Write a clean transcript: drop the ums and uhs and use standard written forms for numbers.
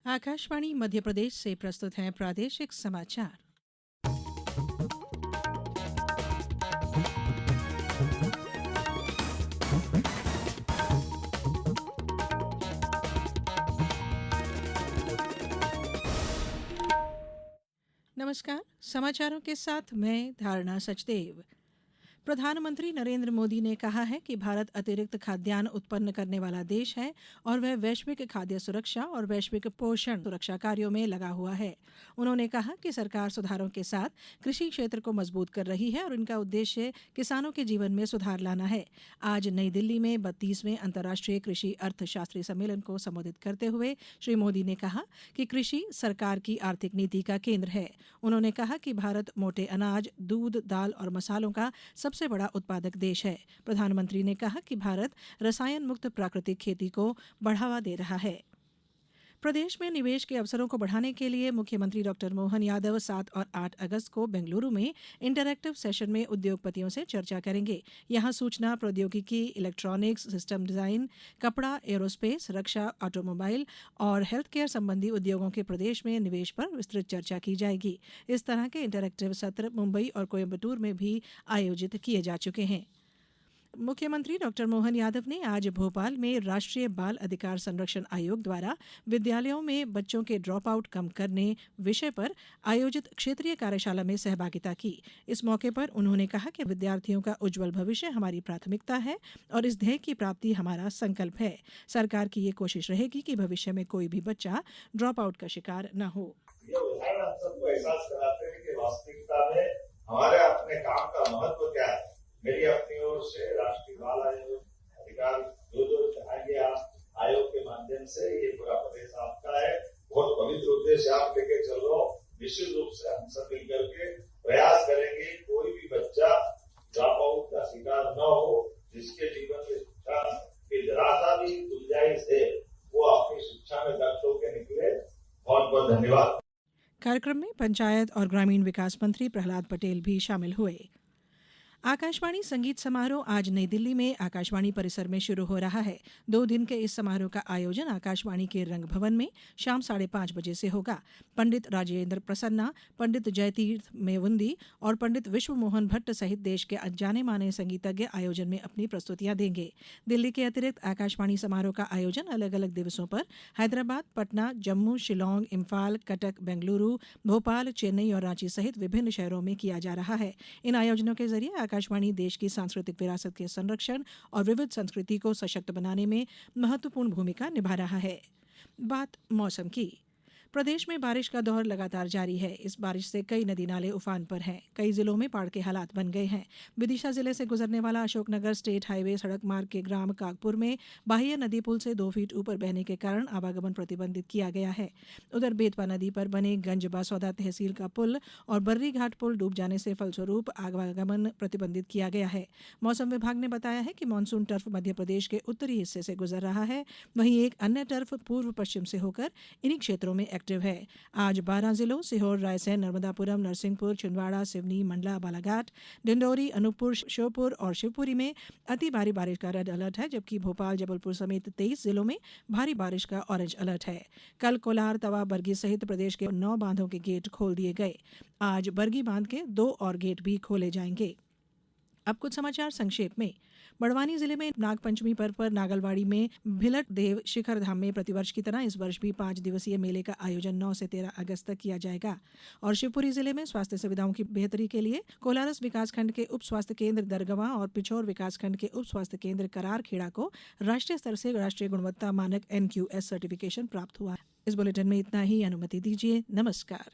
आकाशवाणी मध्य प्रदेश से प्रस्तुत हैं प्रादेशिक समाचार। नमस्कार, समाचारों के साथ मैं धारणा सचदेव। प्रधानमंत्री नरेंद्र मोदी ने कहा है कि भारत अतिरिक्त खाद्यान्न उत्पन्न करने वाला देश है और वह वैश्विक खाद्य सुरक्षा और वैश्विक पोषण सुरक्षा कार्यों में लगा हुआ है। उन्होंने कहा कि सरकार सुधारों के साथ कृषि क्षेत्र को मजबूत कर रही है और इनका उद्देश्य किसानों के जीवन में सुधार लाना है। आज नई दिल्ली में 32वें अंतर्राष्ट्रीय कृषि अर्थशास्त्री सम्मेलन को संबोधित करते हुए श्री मोदी ने कहा कि कृषि सरकार की आर्थिक नीति का केंद्र है। उन्होंने कहा कि भारत मोटे अनाज, दूध, दाल और मसालों का सबसे बड़ा उत्पादक देश है। प्रधानमंत्री ने कहा कि भारत रसायन मुक्त प्राकृतिक खेती को बढ़ावा दे रहा है। प्रदेश में निवेश के अवसरों को बढ़ाने के लिए मुख्यमंत्री डॉक्टर मोहन यादव 7 और 8 अगस्त को बेंगलुरु में इंटरैक्टिव सेशन में उद्योगपतियों से चर्चा करेंगे। यहां सूचना प्रौद्योगिकी, इलेक्ट्रॉनिक्स, सिस्टम डिजाइन, कपड़ा, एरोस्पेस, रक्षा, ऑटोमोबाइल और हेल्थ केयर संबंधी उद्योगों के प्रदेश में निवेश पर विस्तृत चर्चा की जाएगी। इस तरह के इंटरैक्टिव सत्र मुंबई और कोयम्बटूर में भी आयोजित किए जा चुके हैं। मुख्यमंत्री डॉक्टर मोहन यादव ने आज भोपाल में राष्ट्रीय बाल अधिकार संरक्षण आयोग द्वारा विद्यालयों में बच्चों के ड्रॉप आउट कम करने विषय पर आयोजित क्षेत्रीय कार्यशाला में सहभागिता की। इस मौके पर उन्होंने कहा कि विद्यार्थियों का उज्जवल भविष्य हमारी प्राथमिकता है और इस ध्येय की प्राप्ति हमारा संकल्प है। सरकार की ये कोशिश रहेगी कि भविष्य में कोई भी बच्चा ड्रॉप आउट का शिकार न हो। ये उदाहरण हम सबको एहसास कराते हैं कि वास्तविकता में हमारे अपने काम का महत्व क्या है। मेरी अपनी ओर से राष्ट्रीय बाल आयोग अधिकार जो चाहेंगे आप आयोग के माध्यम से ये पूरा प्रदेश आपका है। बहुत पवित्र उद्देश्य आप लेके चल रहे हो। निश्चित रूप से हम सब मिल करके प्रयास करेंगे कोई भी बच्चा ड्रॉप आउट का शिकार न हो। जिसके जीवन में शिक्षा की जरा सा भी गुंजाइश है वो अपनी शिक्षा में दक्ष होकर निकले। बहुत बहुत धन्यवाद। कार्यक्रम में पंचायत और ग्रामीण विकास मंत्री प्रहलाद पटेल भी शामिल हुए। आकाशवाणी संगीत समारोह आज नई दिल्ली में आकाशवाणी परिसर में शुरू हो रहा है। 2 दिन के इस समारोह का आयोजन आकाशवाणी के रंग भवन में शाम 5:30 बजे से होगा। पंडित राजेंद्र प्रसन्ना, पंडित जयतीर्थ मेवुंदी और पंडित विश्व मोहन भट्ट सहित देश के जाने माने संगीतज्ञ आयोजन में अपनी प्रस्तुतियां देंगे। दिल्ली के अतिरिक्त आकाशवाणी समारोह का आयोजन अलग अलग दिवसों पर हैदराबाद, पटना, जम्मू, शिलोंग, इम्फाल, कटक, बेंगलुरु, भोपाल, चेन्नई और रांची सहित विभिन्न शहरों में किया जा रहा है। इन आयोजनों के जरिए आकाशवाणी देश की सांस्कृतिक विरासत के संरक्षण और विविध संस्कृति को सशक्त बनाने में महत्वपूर्ण भूमिका निभा रहा है। बात मौसम की। प्रदेश में बारिश का दौर लगातार जारी है। इस बारिश से कई नदी नाले उफान पर हैं। कई जिलों में बाढ़ के हालात बन गए हैं। विदिशा जिले से गुजरने वाला अशोकनगर स्टेट हाईवे सड़क मार्ग के ग्राम कागपुर में बाह्य नदी पुल से 2 फीट ऊपर बहने के कारण आवागमन प्रतिबंधित किया गया है। उधर बेतवा नदी पर बने गंज बासौदा तहसील का पुल और बर्री घाट पुल डूब जाने से फलस्वरूप आवागमन प्रतिबंधित किया गया है। मौसम विभाग ने बताया है कि मानसून टर्फ मध्य प्रदेश के उत्तरी हिस्से से गुजर रहा है। वहीं एक अन्य टर्फ पूर्व पश्चिम से होकर इन्हीं क्षेत्रों में एक्टिव है। आज 12 जिलों सीहोर, रायसेन, नर्मदापुरम, नरसिंहपुर, छिंदवाड़ा, सिवनी, मंडला, बालाघाट, डिंडौरी, अनूपपुर, श्योपुर और शिवपुरी में अति भारी बारिश का रेड अलर्ट है, जबकि भोपाल, जबलपुर समेत 23 जिलों में भारी बारिश का ऑरेंज अलर्ट है। कल कोलार, तवा, बरगी सहित प्रदेश के 9 बांधों के गेट खोल दिए गए। आज बरगी बांध के 2 और गेट भी खोले जाएंगे। अब कुछ समाचार संक्षेप में। बड़वानी जिले में नागपंचमी पर्व पर नागलवाड़ी में भिलट देव शिखर धाम में प्रतिवर्ष की तरह इस वर्ष भी 5 दिवसीय मेले का आयोजन 9 से 13 अगस्त तक किया जाएगा। और शिवपुरी जिले में स्वास्थ्य सुविधाओं की बेहतरी के लिए कोलारस विकासखंड के उप स्वास्थ्य केंद्र दरगवा और पिछोर विकासखंड के उप स्वास्थ्य केंद्र करारखेड़ा को राष्ट्रीय स्तर से राष्ट्रीय गुणवत्ता मानक NQS सर्टिफिकेशन प्राप्त हुआ है। इस बुलेटिन में इतना ही। अनुमति दीजिए। नमस्कार।